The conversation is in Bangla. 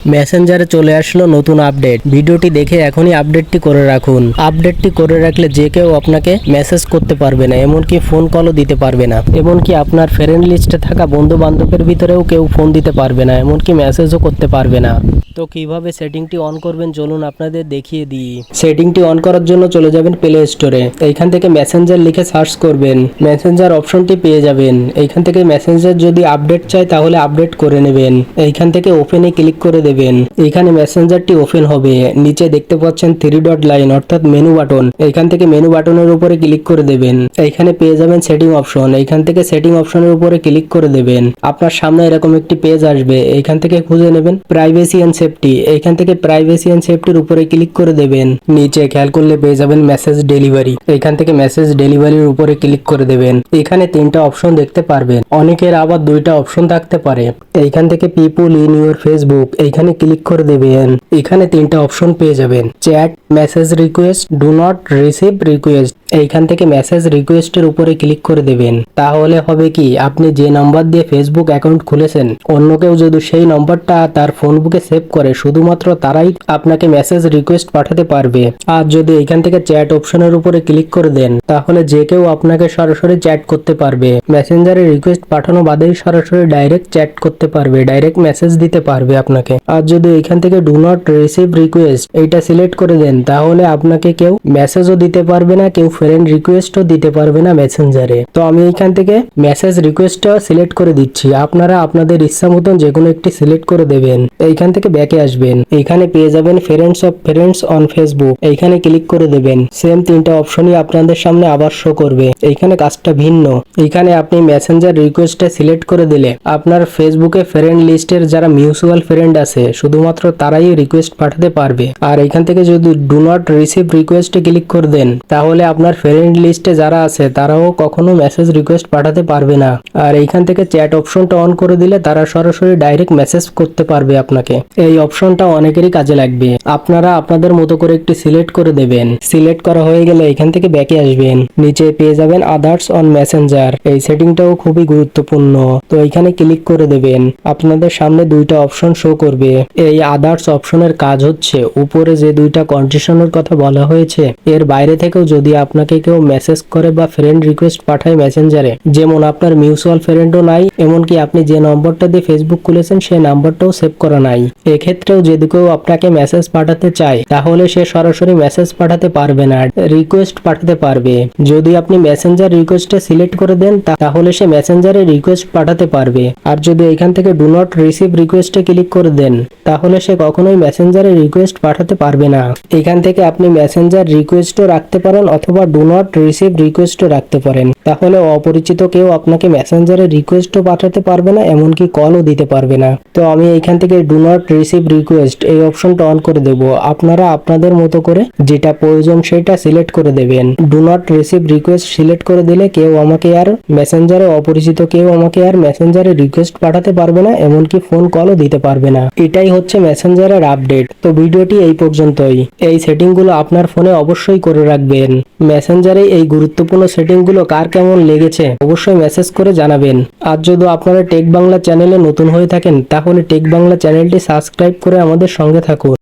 মেসেঞ্জারে চলে আসলো নতুন আপডেট। ভিডিওটি দেখে এখনই আপডেটটি করে রাখুন। আপডেটটি করে রাখলে যে কেউ আপনাকে মেসেজ করতে পারবে না, এমনকি ফোন কলও দিতে পারবে না, এমনকি আপনার ফ্রেন্ড লিস্টে থাকা বন্ধু বান্ধবের ভিতরেও কেউ ফোন দিতে পারবে না, এমনকি মেসেজও করতে পারবে না। তো কিভাবে সেটিংটি অন করবেন চলুন আপনাদের দেখিয়ে দিই। সেটিংটি অন করার জন্য চলে যাবেন প্লে স্টোরে। এইখান থেকে মেসেঞ্জার লিখে সার্চ করবেন, মেসেঞ্জার অপশনটি পেয়ে যাবেন। এইখান থেকে মেসেঞ্জার যদি আপডেট চাই তাহলে আপডেট করে নেবেন। এইখান থেকে ওপেনে ক্লিক করে দেবেন। এখানে মেসেঞ্জারটি ওপেন হবে। নিচে দেখতে পাচ্ছেন 3 ডট লাইন অর্থাৎ মেনু বাটন। এইখান থেকে মেনু বাটনের উপরে ক্লিক করে দেবেন। এইখানে পেয়ে যাবেন সেটিং অপশন। এইখান থেকে সেটিং অপশনের উপরে ক্লিক করে দেবেন। আপনার সামনে এরকম একটি পেজ আসবে। এইখান থেকে খুঁজে নেবেন প্রাইভেসি এন্ড সেফটি। এইখান থেকে প্রাইভেসি এন্ড সেফটির উপরে ক্লিক করে দেবেন। নিচে খেয়াল করলে পেয়ে যাবেন মেসেজ ডেলিভারি। এইখান থেকে মেসেজ ডেলিভারির উপরে ক্লিক করে দেবেন। এখানে 3টা অপশন দেখতে পারবেন, অনেকের আবার 2টা অপশন থাকতে পারে। এইখান থেকে পিপল ইন ইউর ফেসবুক এইখানে ক্লিক করে দেবেন। এখানে 3টা অপশন পেয়ে যাবেন, chat, message request, do not receive request. এইখান থেকে মেসেজ রিকোয়েস্টের উপরে ক্লিক করে দেবেন। তাহলে হবে কি, আপনি যে নাম্বার দিয়ে ফেসবুক অ্যাকাউন্ট খুলেছেন অন্য কেউ যদি সেই নাম্বারটা তার ফোন বুকে সেভ করে শুধুমাত্র তারাই আপনাকে মেসেজ রিকোয়েস্ট পাঠাতে পারবে। আর যদি এইখান থেকে চ্যাট অপশনের উপরে ক্লিক করে দেন তাহলে যে কেউ আপনাকে সরাসরি চ্যাট করতে পারবে। মেসেঞ্জারে রিকোয়েস্ট পাঠানো বাদেই সরাসরি ডাইরেক্ট চ্যাট করতে পারবে, ডাইরেক্ট মেসেজ দিতে পারবে আপনাকে। আর যদি এইখান থেকে ডু নট রিসিভ রিকোয়েস্ট এইটা সিলেক্ট করে দেন তাহলে আপনাকে কেউ মেসেজও দিতে পারবে না, কেউ ফ্রেন্ড রিকোয়েস্টও দিতে পারবে না মেসেঞ্জারে। তো আমি এইখান থেকে মেসেজ রিকোয়েস্টটা সিলেক্ট করে দিচ্ছি। আপনারা আপনাদের ইচ্ছা মতন যে কোনো একটি সিলেক্ট করে দেবেন। এইখান থেকে ব্যাকে আসবেন। এইখানে পেয়ে যাবেন friends of friends on Facebook. এইখানে ক্লিক করে দেবেন। সেম 3টা অপশনই আপনাদের সামনে আবার শো করবে। এইখানে কাজটা ভিন্ন। এইখানে আপনি মেসেঞ্জার রিকোয়েস্টটা সিলেক্ট করে দিলে আপনার ফেসবুকে ফ্রেন্ড লিস্টের যারা মিউচুয়াল ফ্রেন্ড আছে শুধুমাত্র তারাই রিকোয়েস্ট পাঠাতে পারবে। আর এইখান থেকে যদি ডু নট রিসিভ রিকোয়েস্টে ক্লিক করে দেন তাহলে আপনার ফ্রেন্ড লিস্টে যারা আছে তারাও কখনো মেসেজ রিকোয়েস্ট পাঠাতে পারবে না। আর এইখান থেকে চ্যাট অপশনটা অন করে দিলে তারা সরাসরি ডাইরেক্ট মেসেজ করতে পারবে আপনাকে। এই অপশনটা অনেকেরই কাজে লাগবে। আপনারা আপনাদের মতো করে একটি সিলেক্ট করে দেবেন। সিলেক্ট করা হয়ে গেলে এখান থেকে ব্যাকে আসবেন। নিচে পেয়ে যাবেন আদার্স অন মেসেঞ্জার। এই সেটিংটাও খুবই গুরুত্বপূর্ণ। তো এইখানে ক্লিক করে দেবেন। আপনাদের সামনে 2টা অপশন শো করবে। এই আদার্স অপশনের কাজ হচ্ছে উপরে যে 2টা কন্ডিশনের কথা বলা হয়েছে এর বাইরে থেকেও যদি আপনাকে কেউ মেসেজ করে বা ফ্রেন্ড রিকোয়েস্ট পাঠায় মেসেঞ্জারে, যেমন আপনার মিউচুয়াল ফ্রেন্ডও নাই, এমনকি আপনি যে নম্বরটা দিয়ে ফেসবুক খুলেছেন সেই নাম্বারটাও সেভ করা নাই, এক্ষেত্রেও যদি কেউ আপনাকে মেসেজ পাঠাতে চায় তাহলে সে সরাসরি মেসেজ পাঠাতে পারবে না, রিকোয়েস্ট পাঠাতে পারবে। যদি আপনি মেসেঞ্জার রিকোয়েস্টে সিলেক্ট করে দেন তাহলে সে মেসেঞ্জারে রিকোয়েস্ট পাঠাতে পারবে। আর যদি এখান থেকে ডু নট রিসিভ রিকোয়েস্টে ক্লিক করে দেন তাহলে সে কখনোই মেসেঞ্জারে রিকোয়েস্ট পাঠাতে পারবে না। এখান থেকে আপনি মেসেঞ্জার রিকোয়েস্টও রাখতে পারেন অথবা ডু নট রিসিভ রিকোয়েস্টও রাখতে পারেন। তাহলে অপরিচিত কেউ আপনাকে মেসেঞ্জারে রিকোয়েস্টও পাঠাতে পারবে না, এমনকি কলও দিতে পারবে না। তো আমি এইখান থেকে ডু নট রিসিভ রিকোয়েস্ট এই অপশনটা অন করে দেব। আপনারা আপনাদের মতো করে যেটা প্রয়োজন সেটা সিলেক্ট করে দেবেন। Do not receive request select করে দিলে কেউ আমাকে আর মেসেঞ্জারে, অপরিচিত কেউ আমাকে আর মেসেঞ্জারে রিকোয়েস্ট পাঠাতে পারবে না, এমনকি ফোন কলও দিতে পারবে না। এটাই হচ্ছে মেসেঞ্জারের আপডেট। তো ভিডিওটি এই পর্যন্তই। এই সেটিংগুলো আপনার ফোনে অবশ্যই করে রাখবেন। মেসেঞ্জারে এই গুরুত্বপূর্ণ সেটিংগুলো কার কেমন লেগেছে অবশ্যই মেসেজ করে জানাবেন। আর যদি আপনারা টেক বাংলা চ্যানেলে নতুন হয়ে থাকেন তাহলে টেক বাংলা চ্যানেলটি সাবস্ক্রাইব করে আমাদের সঙ্গে থাকুন।